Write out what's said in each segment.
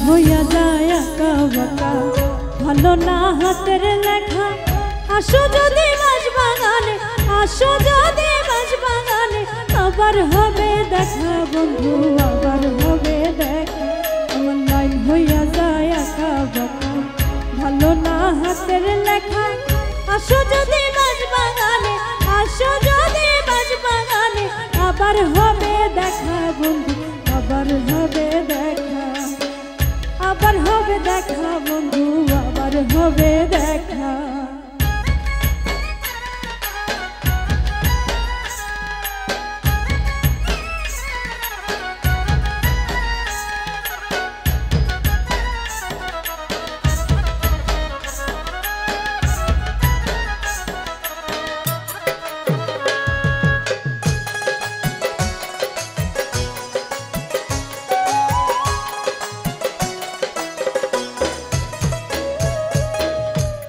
হইয়া যায় আঁকা বাঁকা, ভালো না হাতের লেখা। আসো যদি মাঝ বাগানে, আসো যদি মাঝ বাগানে, আবার হবে দেখা বন্ধু, আবার হবে দেখা। আমার লাইন হইয়া যায় আঁকা বাঁকা, ভালো না হাতের লেখা। আসো যদি মাঝ বাগানে, আসো যদি মাঝ বাগানে, আবার হবে দেখা বন্ধু, আবার হবে দেখা, আবার হবে দেখা বন্ধু, আবার হবে দেখা।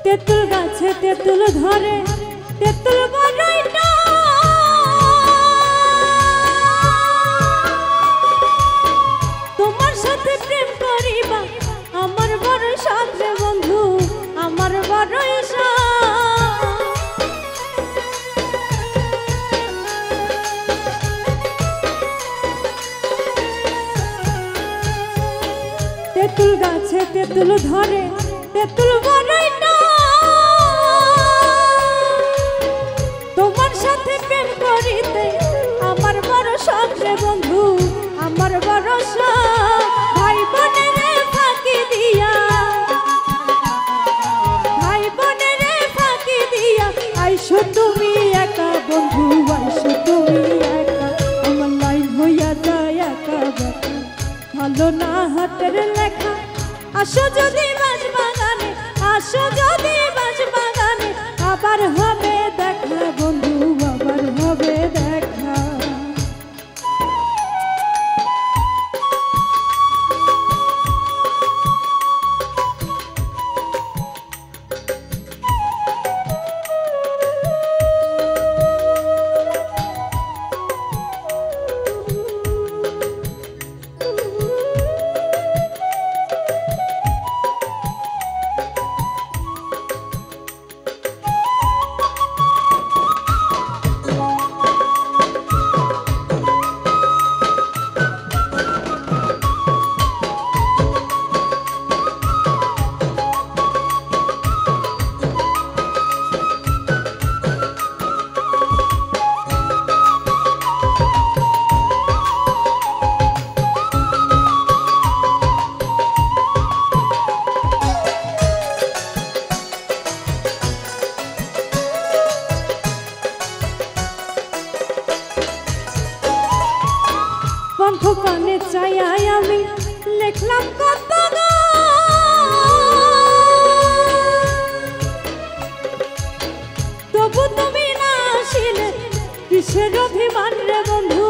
তেঁতুল গাছে তেঁতুল ধরে, তেঁতুল বড়ই না, তোমার সাথে প্রেম করিবা আমার বড় শখ রে বন্ধু, আমার বড়ই শখ। তেঁতুল গাছে তেঁতুল ধরে, তেঁতুল বড়ই না, তোমার সাথে প্রেম করিতে আমার বড় শখ রে বন্ধু, আমার বড় শখ। ভাই বোনের ফাঁকি দিয়া, ভাই বোনের ফাঁকি দিয়া, আইসো তুমি একা বন্ধু, আইসো তুমি একা। আমার লাইন হইয়া যায় আঁকা বাঁকা, ভালো না হাতের লেখা। আসো যদি মাঝ বাগানে, আসো যদি মাঝ বাগানে, আবার হবে দেখা বন্ধু, আবার হবে দেখা। বন্ধু পানে চাইয়াই আমি লিখলাম কত গান, তবু তুমি না আসিলে কিসের অভিমান রে বন্ধু,